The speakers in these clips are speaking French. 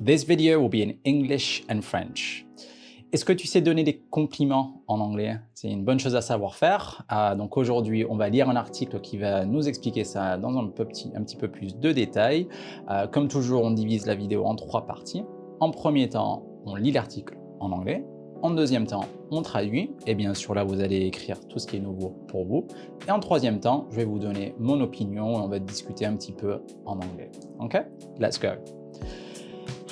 This video will be in English and French. Est-ce que tu sais donner des compliments en anglais? C'est une bonne chose à savoir faire. Donc aujourd'hui, on va lire un article qui va nous expliquer ça dans un petit peu plus de détails. Comme toujours, on divise la vidéo en 3 parties. En premier temps, on lit l'article en anglais. En deuxième temps, on traduit. Et bien sûr, là, vous allez écrire tout ce qui est nouveau pour vous. Et en troisième temps, je vais vous donner mon opinion et on va discuter un petit peu en anglais. OK? Let's go.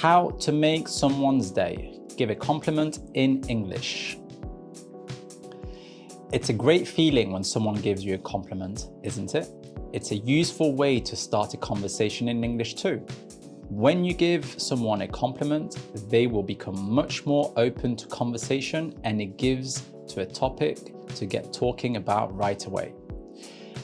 How to make someone's day. Give a compliment in English. It's a great feeling when someone gives you a compliment, isn't it? It's a useful way to start a conversation in English too. When you give someone a compliment, they will become much more open to conversation and it gives to a topic to get talking about right away.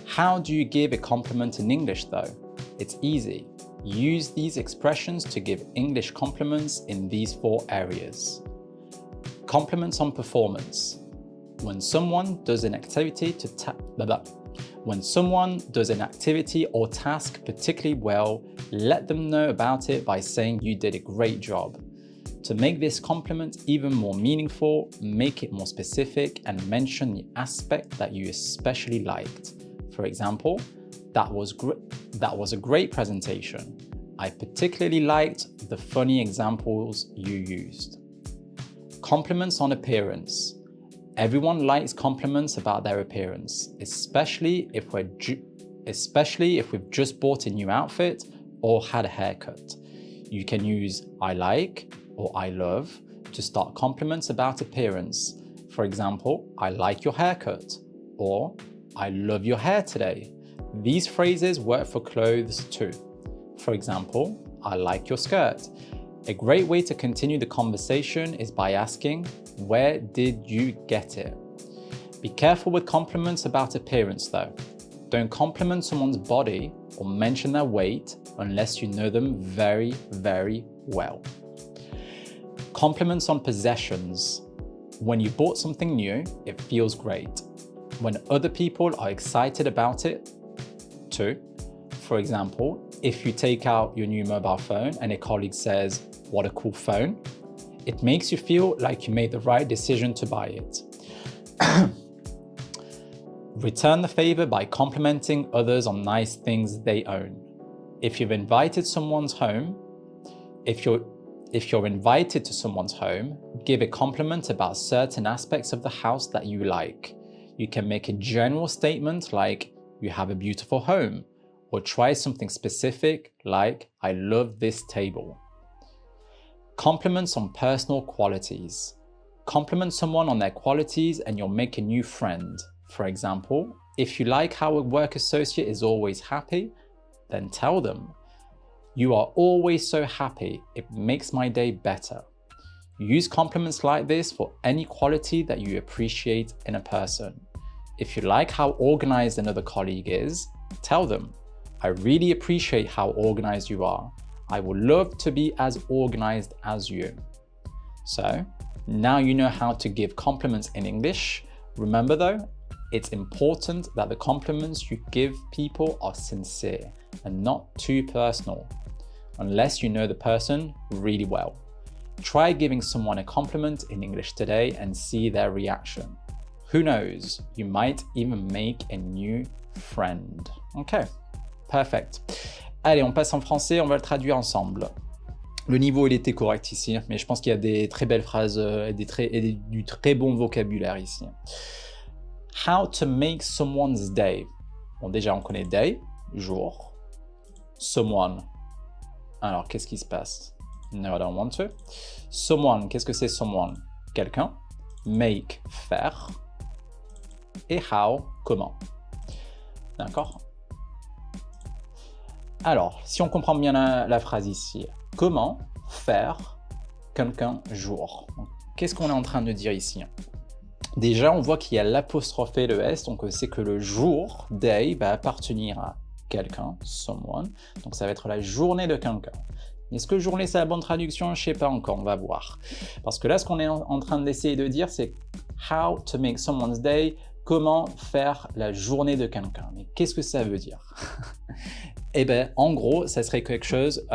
How do you give a compliment in English though? It's easy. Use these expressions to give English compliments in these 4 areas. Compliments on performance. When someone does an activity or task particularly well, let them know about it by saying you did a great job. To make this compliment even more meaningful, make it more specific and mention the aspect that you especially liked. For example, that was a great presentation. I particularly liked the funny examples you used. Compliments on appearance. Everyone likes compliments about their appearance, especially if we've just bought a new outfit or had a haircut. You can use I like or I love to start compliments about appearance. For example, I like your haircut or I love your hair today. These phrases work for clothes too. For example, I like your skirt. A great way to continue the conversation is by asking, where did you get it? Be careful with compliments about appearance though. Don't compliment someone's body or mention their weight unless you know them very, very well. Compliments on possessions. When you bought something new, it feels great. When other people are excited about it too. For example, if you take out your new mobile phone and a colleague says, "What a cool phone," it makes you feel like you made the right decision to buy it. Return the favor by complimenting others on nice things they own. If you're invited to someone's home, give a compliment about certain aspects of the house that you like. You can make a general statement like, "You have a beautiful home," or try something specific like, "I love this table." Compliments on personal qualities. Compliment someone on their qualities and you'll make a new friend. For example, if you like how a work associate is always happy, then tell them, "You are always so happy, it makes my day better." Use compliments like this for any quality that you appreciate in a person. If you like how organized another colleague is, tell them, "I really appreciate how organized you are. I would love to be as organized as you." So, now you know how to give compliments in English. Remember though, it's important that the compliments you give people are sincere and not too personal, unless you know the person really well. Try giving someone a compliment in English today and see their reaction. Who knows, you might even make a new friend. Ok, perfect. Allez, on passe en français, on va le traduire ensemble. Le niveau, il était correct ici, mais je pense qu'il y a des très belles phrases et du très bon vocabulaire ici. How to make someone's day. Bon, déjà, on connaît day, jour. Someone. Alors, qu'est-ce qui se passe? No, I don't want to. Someone, qu'est-ce que c'est someone? Quelqu'un. Make, faire. Et how, comment. D'accord? Alors, si on comprend bien la phrase ici, comment faire quelqu'un jour? Qu'est-ce qu'on est en train de dire ici? Déjà, on voit qu'il y a l'apostrophe et le S, donc c'est que le jour, day, va appartenir à quelqu'un, someone, donc ça va être la journée de quelqu'un. Est-ce que journée c'est la bonne traduction? Je ne sais pas encore, on va voir. Parce que là, ce qu'on est en train d'essayer de dire, c'est how to make someone's day, comment faire la journée de quelqu'un. Mais qu'est-ce que ça veut dire? Eh bien, en gros, ça serait quelque chose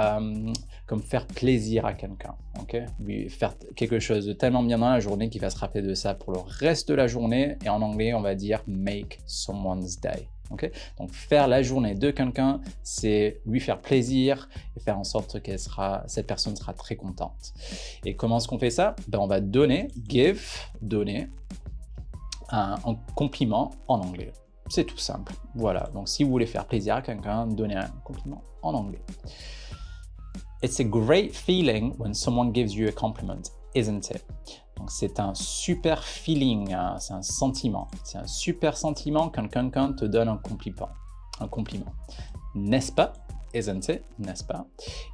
comme faire plaisir à quelqu'un, ok? Lui faire quelque chose de tellement bien dans la journée qu'il va se rappeler de ça pour le reste de la journée. Et en anglais, on va dire make someone's day. Okay? Donc faire la journée de quelqu'un, c'est lui faire plaisir et faire en sorte que cette personne sera très contente. Et comment est-ce qu'on fait ça? Ben, on va donner, give, donner un compliment en anglais. C'est tout simple. Voilà, donc si vous voulez faire plaisir à quelqu'un, donnez un compliment en anglais. It's a great feeling when someone gives you a compliment, isn't it? Donc c'est un super feeling, hein, c'est un sentiment. C'est un super sentiment quand quelqu'un te donne un compliment. N'est-ce pas? Isn't it? N'est-ce pas?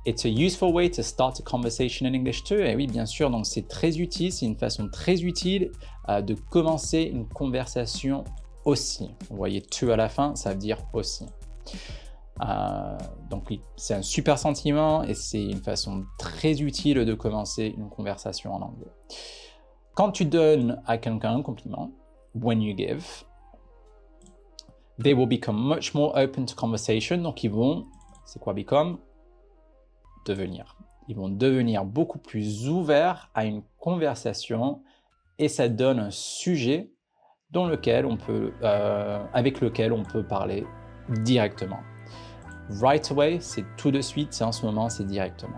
It's a useful way to start a conversation in English too. Et oui, bien sûr, donc c'est très utile, c'est une façon très utile de commencer une conversation aussi. Vous voyez to à la fin, ça veut dire aussi. Donc oui, c'est un super sentiment et c'est une façon très utile de commencer une conversation en anglais. Quand tu donnes à quelqu'un un compliment, when you give, they will become much more open to conversation. Donc ils vont, c'est quoi become? Devenir. Ils vont devenir beaucoup plus ouverts à une conversation et ça donne un sujet dans lequel on peut, avec lequel on peut parler directement. Right away, c'est tout de suite, c'est en ce moment, c'est directement.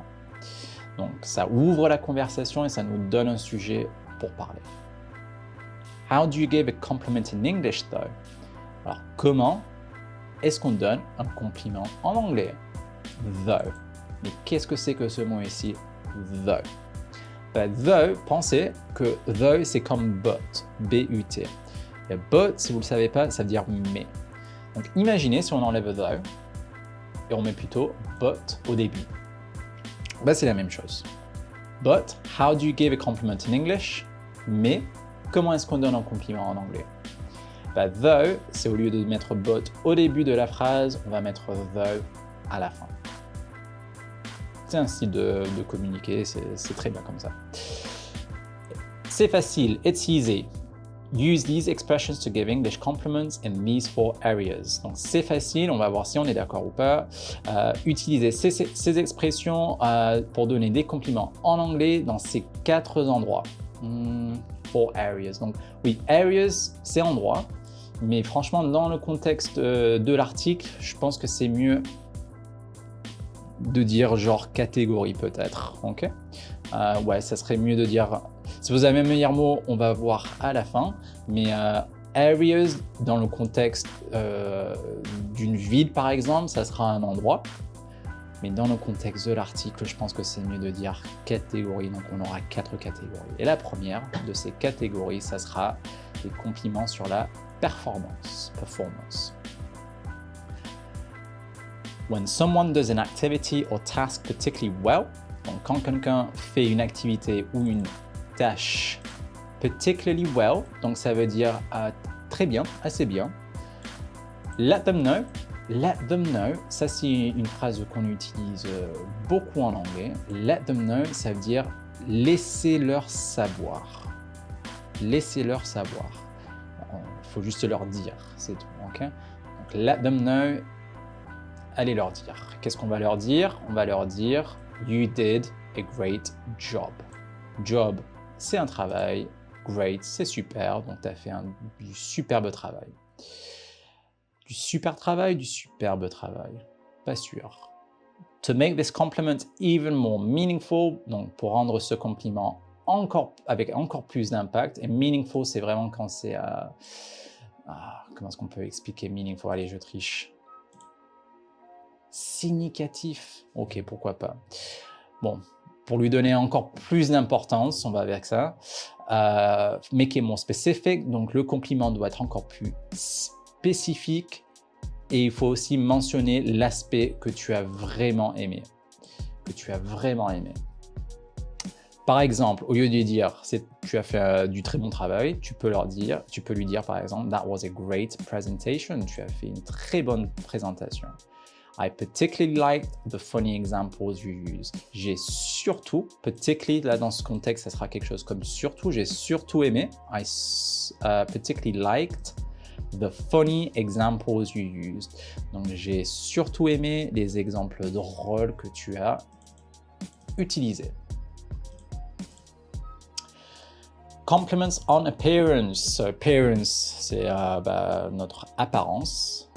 Donc ça ouvre la conversation et ça nous donne un sujet pour parler. How do you give a compliment in English though? Alors comment est-ce qu'on donne un compliment en anglais? Though. Mais qu'est-ce que c'est que ce mot ici? Though. Ben, though, pensez que though c'est comme but, B-U-T. Et but, si vous ne le savez pas, ça veut dire mais. Donc imaginez si on enlève though et on met plutôt but au début. Ben, c'est la même chose. But, how do you give a compliment in English? Mais, comment est-ce qu'on donne un compliment en anglais? Ben, though, c'est au lieu de mettre but au début de la phrase, on va mettre though à la fin. C'est un style de communiquer, c'est très bien comme ça. C'est facile, it's easy. Use these expressions to give English compliments in these 4 areas. Donc c'est facile, on va voir si on est d'accord ou pas. Utilisez ces expressions pour donner des compliments en anglais dans ces 4 endroits. 4 areas. Donc oui, areas, c'est endroit. Mais franchement, dans le contexte de l'article, je pense que c'est mieux de dire genre catégorie peut-être. Ok? Ouais, ça serait mieux de dire... Si vous avez un meilleur mot, on va voir à la fin. Mais areas, dans le contexte d'une ville par exemple, ça sera un endroit. Mais dans le contexte de l'article, je pense que c'est mieux de dire catégorie. Donc on aura 4 catégories. Et la première de ces catégories, ça sera des compliments sur la performance. When someone does an activity or task particularly well, donc quand quelqu'un fait une activité ou une tâche particularly well, donc ça veut dire très bien, assez bien. Let them know. Let them know, ça c'est une phrase qu'on utilise beaucoup en anglais. Let them know, ça veut dire laissez-leur savoir. Laissez-leur savoir. Il faut juste leur dire, c'est tout. Okay? Donc, let them know, allez leur dire. Qu'est-ce qu'on va leur dire? On va leur dire you did a great job. Job, c'est un travail. Great, c'est super. Donc, tu as fait du superbe travail. Du super travail, du superbe travail. Pas sûr. To make this compliment even more meaningful, donc pour rendre ce compliment avec encore plus d'impact. Et meaningful, c'est vraiment quand c'est... comment est-ce qu'on peut expliquer meaningful? Allez, je triche. Significatif. Ok, pourquoi pas. Bon, pour lui donner encore plus d'importance, on va avec ça. Make it more specific, donc le compliment doit être encore plus spécifique et il faut aussi mentionner l'aspect que tu as vraiment aimé. Par exemple, au lieu de dire tu as fait du très bon travail, tu peux lui dire par exemple that was a great presentation, tu as fait une très bonne présentation. I particularly liked the funny examples you used. J'ai surtout, particularly là dans ce contexte, ça sera quelque chose comme surtout, j'ai surtout aimé. I particularly liked the funny examples you used. Donc j'ai surtout aimé les exemples drôles que tu as utiliser. Compliments on appearance. Appearance, c'est notre apparence,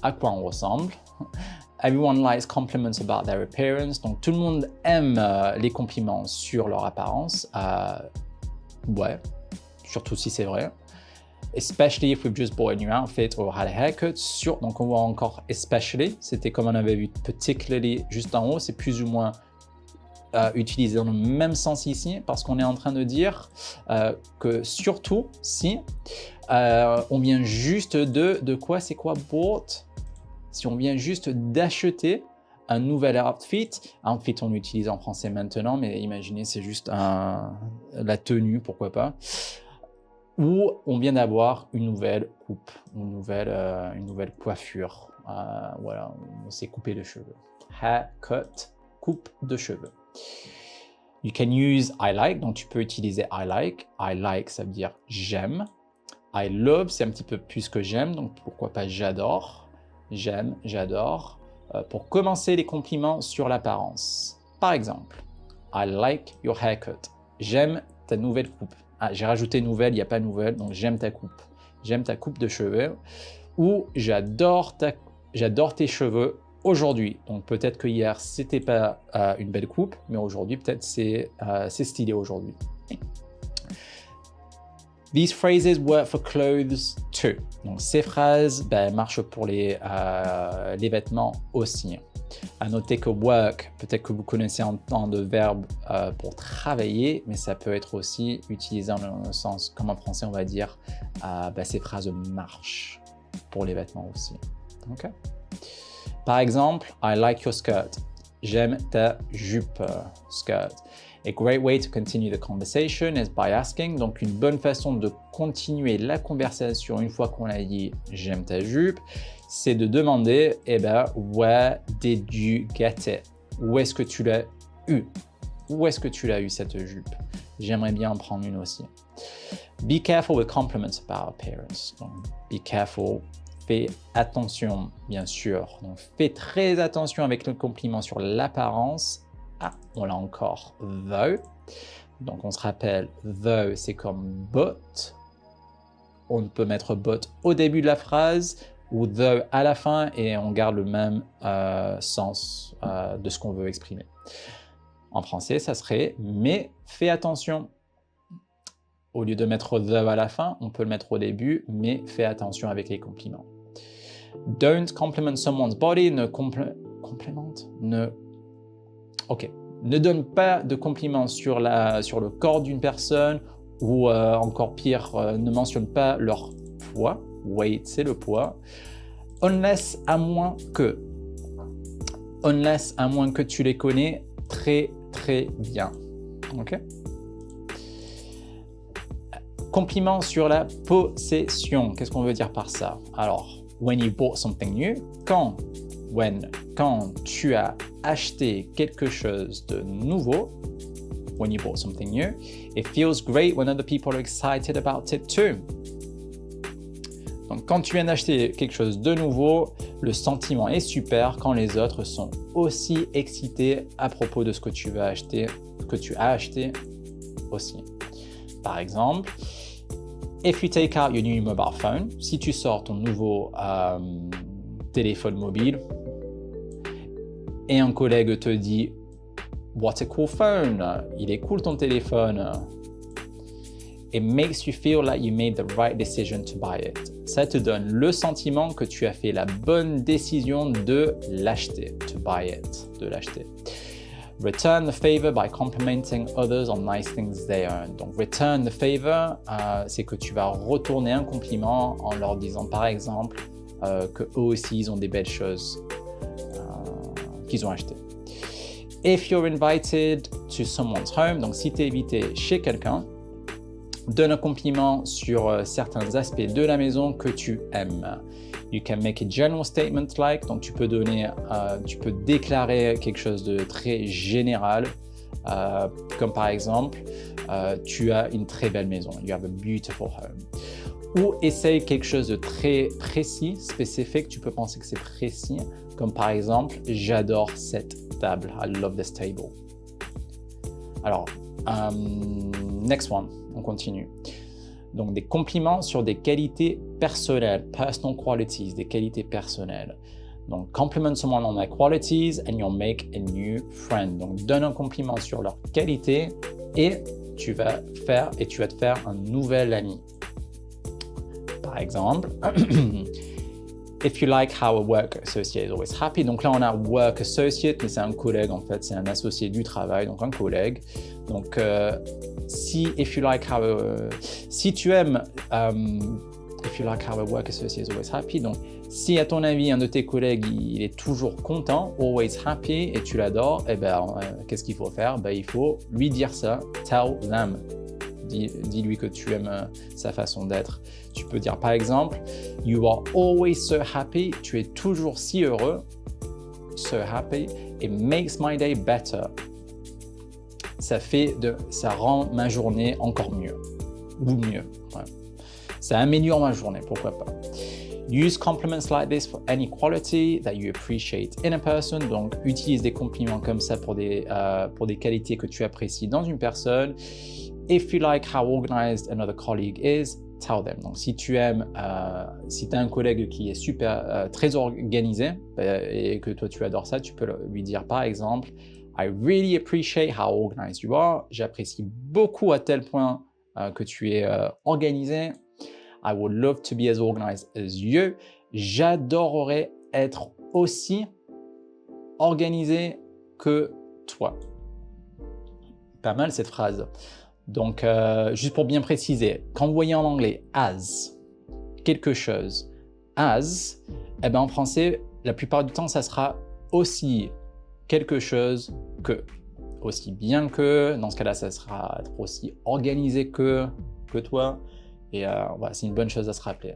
à quoi on ressemble. Everyone likes compliments about their appearance. Donc tout le monde aime les compliments sur leur apparence. Ouais, surtout si c'est vrai. Especially if we've just bought a new outfit or had a haircut. Donc on voit encore especially. C'était comme on avait vu particularly juste en haut. C'est plus ou moins utilisé dans le même sens ici parce qu'on est en train de dire que surtout si on vient juste de quoi, c'est quoi bought? Si on vient juste d'acheter un nouvel outfit on utilise en français maintenant, mais imaginez c'est juste la tenue, pourquoi pas, ou on vient d'avoir une nouvelle coupe, une nouvelle coiffure, voilà, on s'est coupé de cheveux. Haircut, coupe de cheveux. You can use I like, donc tu peux utiliser I like. I like, ça veut dire j'aime. I love, c'est un petit peu plus que j'aime, donc pourquoi pas j'adore. J'aime, j'adore. Pour commencer les compliments sur l'apparence. Par exemple, I like your haircut. J'aime ta nouvelle coupe. Ah, j'ai rajouté nouvelle, il n'y a pas nouvelle, donc j'aime ta coupe. J'aime ta coupe de cheveux. Ou j'adore tes cheveux aujourd'hui. Donc peut-être que hier c'était pas une belle coupe, mais aujourd'hui peut-être c'est stylé aujourd'hui. These phrases work for clothes too. Donc ces phrases marchent pour les vêtements aussi. À noter que work, peut-être que vous connaissez en tant de verbe pour travailler, mais ça peut être aussi utilisé dans le sens, comme en français on va dire, ces phrases marchent pour les vêtements aussi. Okay? Par exemple, I like your skirt. J'aime ta jupe, skirt. A great way to continue the conversation is by asking. Donc, une bonne façon de continuer la conversation une fois qu'on a dit « j'aime ta jupe », c'est de demander « where did you get it » ? Où est-ce que tu l'as eu ? Où est-ce que tu l'as eu cette jupe ? J'aimerais bien en prendre une aussi. Be careful with compliments about appearance. Donc, be careful. Fais attention, bien sûr. Donc, fais très attention avec le compliment sur l'apparence. Ah, on l'a encore, though. Donc, on se rappelle, though, c'est comme but. On peut mettre but au début de la phrase ou though à la fin et on garde le même sens de ce qu'on veut exprimer. En français, ça serait « mais fais attention ». Au lieu de mettre though à la fin, on peut le mettre au début, mais fais attention avec les compliments. Don't compliment someone's body, ne donne pas de compliments sur le corps d'une personne ou encore pire, ne mentionne pas leur poids. Weight, c'est le poids. Unless, à moins que tu les connais très très bien. Ok? Compliment sur la possession. Qu'est-ce qu'on veut dire par ça? Alors, when you bought something new, quand tu as acheté quelque chose de nouveau, when you bought something new, it feels great when other people are excited about it too. Donc, quand tu viens d'acheter quelque chose de nouveau, le sentiment est super quand les autres sont aussi excités à propos de ce que tu as acheté aussi. Par exemple, if you take out your new mobile phone, si tu sors ton nouveau téléphone mobile et un collègue te dit « What a cool phone! Il est cool ton téléphone! » It makes you feel like you made the right decision to buy it. Ça te donne le sentiment que tu as fait la bonne décision de l'acheter, to buy it, de l'acheter. Return the favor by complimenting others on nice things they own. Donc, return the favor, c'est que tu vas retourner un compliment en leur disant, par exemple, que eux aussi, ils ont des belles choses qu'ils ont achetées. If you're invited to someone's home, donc si tu es invité chez quelqu'un, donne un compliment sur certains aspects de la maison que tu aimes. You can make a general statement like, donc tu peux déclarer quelque chose de très général, comme par exemple, tu as une très belle maison, you have a beautiful home. Ou essaye quelque chose de très précis, spécifique, tu peux penser que c'est précis, comme par exemple, j'adore cette table, I love this table. Alors, next one, on continue. Donc, des compliments sur des qualités personnelles, personal qualities, des qualités personnelles. Donc, compliment someone on their qualities and you'll make a new friend. Donc, donne un compliment sur leurs qualités et tu vas te faire un nouvel ami. Par exemple, if you like how a work associate is always happy. Donc là, on a work associate, mais c'est un collègue en fait, c'est un associé du travail, donc un collègue. Donc, si tu aimes, if you like how a work associate is always happy. Donc, si à ton avis, un de tes collègues, il est toujours content, always happy, et tu l'adores, eh ben, qu'est-ce qu'il faut faire? Ben, il faut lui dire ça, tell them. Dis-lui que tu aimes sa façon d'être. Tu peux dire par exemple, you are always so happy, tu es toujours si heureux, so happy, it makes my day better. Ça rend ma journée encore mieux, ou mieux. Ouais. Ça améliore ma journée, pourquoi pas. Use compliments like this for any quality that you appreciate in a person. Donc, utilise des compliments comme ça pour des qualités que tu apprécies dans une personne. If you like how organized another colleague is, tell them. Donc, si tu aimes, si tu as un collègue qui est super, très organisé et que toi tu adores ça, tu peux lui dire par exemple, I really appreciate how organized you are. J'apprécie beaucoup à tel point que tu es organisé. I would love to be as organized as you. J'adorerais être aussi organisé que toi. Pas mal cette phrase. Donc, juste pour bien préciser, quand vous voyez en anglais as, quelque chose, as, eh ben en français, la plupart du temps, ça sera aussi quelque chose que, aussi bien que, dans ce cas-là, ça sera être aussi organisé que toi. Et voilà, c'est une bonne chose à se rappeler.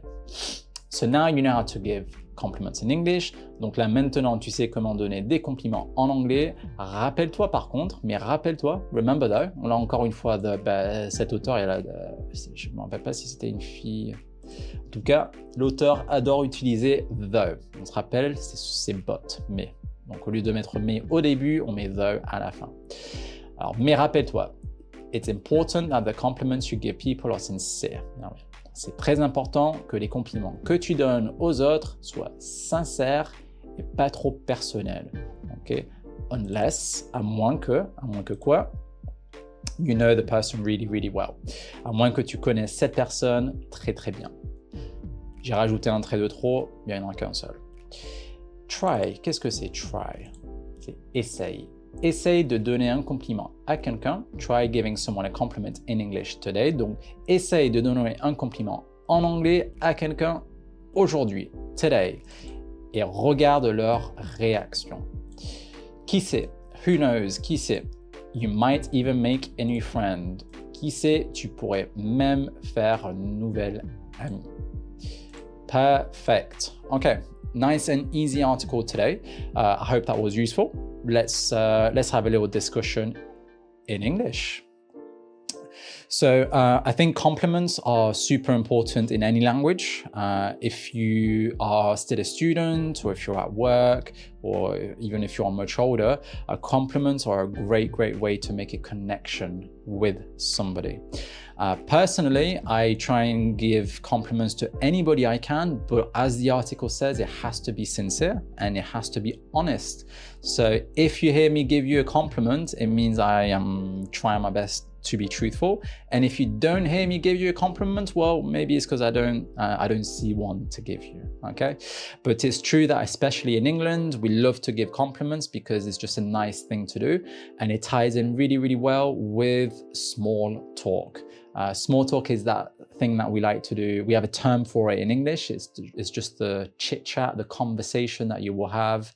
So now you know how to give compliments in English. Donc là, maintenant, tu sais comment donner des compliments en anglais. Rappelle-toi par contre, remember though, là encore une fois, cet auteur, je ne me rappelle pas si c'était une fille. En tout cas, l'auteur adore utiliser the. On se rappelle, c'est but, mais. Donc au lieu de mettre mais au début, on met the à la fin. Alors, mais rappelle-toi, it's important that the compliments you give people are sincere. C'est très important que les compliments que tu donnes aux autres soient sincères et pas trop personnels. Okay? Unless, à moins que quoi? You know the person really, really well. À moins que tu connaisses cette personne très, très bien. J'ai rajouté un trait de trop, mais il n'y en a qu'un seul. Try, qu'est-ce que c'est try? C'est essaye. Essaye de donner un compliment à quelqu'un. Try giving someone a compliment in English today. Donc, essaye de donner un compliment en anglais à quelqu'un aujourd'hui, today. Et regarde leur réaction. Qui sait? Who knows? Qui sait? You might even make a new friend. Qui sait? Tu pourrais même faire un nouvel ami. Perfect. Okay. Nice and easy article today. I hope that was useful. Let's have a little discussion in English. So I think compliments are super important in any language. If you are still a student, or if you're at work, or even if you're much older, compliments are a great way to make a connection with somebody. Personally, I try and give compliments to anybody I can, but as the article says, it has to be sincere and it has to be honest. So if you hear me give you a compliment, it means I am trying my best to be truthful. And if you don't hear me give you a compliment, well, maybe it's because I don't see one to give you, okay? But it's true that especially in England, we love to give compliments because it's just a nice thing to do. And it ties in really, really well with small talk. Small talk is that thing that we like to do. We have a term for it in English. It's just the chit chat, the conversation that you will have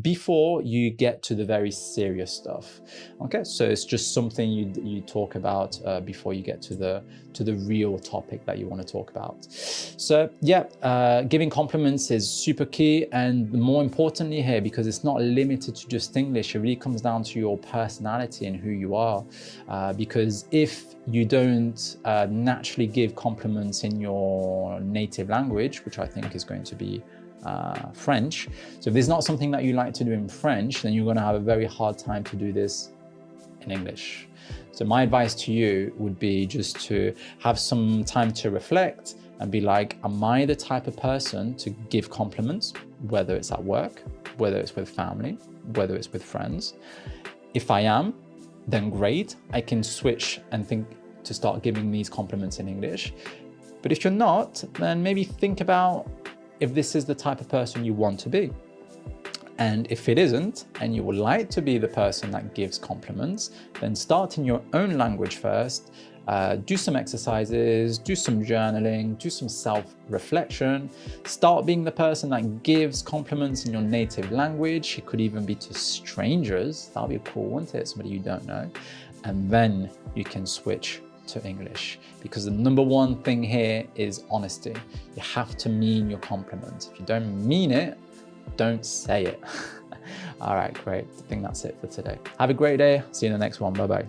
before you get to the very serious stuff. Okay, so it's just something you talk about before you get to the real topic that you want to talk about. So yeah, giving compliments is super key, and more importantly here, because it's not limited to just English, it really comes down to your personality and who you are. Because if you don't naturally give compliments in your native language, which I think is going to be French. So if there's not something that you like to do in French, then you're going to have a very hard time to do this in English. So my advice to you would be just to have some time to reflect and be like, am I the type of person to give compliments, whether it's at work, whether it's with family, whether it's with friends? If I am, then great, I can switch and think to start giving these compliments in English. But if you're not, then maybe think about if this is the type of person you want to be. And if it isn't, and you would like to be the person that gives compliments, then start in your own language first, do some exercises, do some journaling, do some self-reflection, start being the person that gives compliments in your native language. It could even be to strangers. That'll be cool, wouldn't it? Somebody you don't know. And then you can switch to English, because the number one thing here is honesty. You have to mean your compliments. If you don't mean it, don't say it. All right, great. I think that's it for today. Have a great day. See you in the next one. Bye-bye.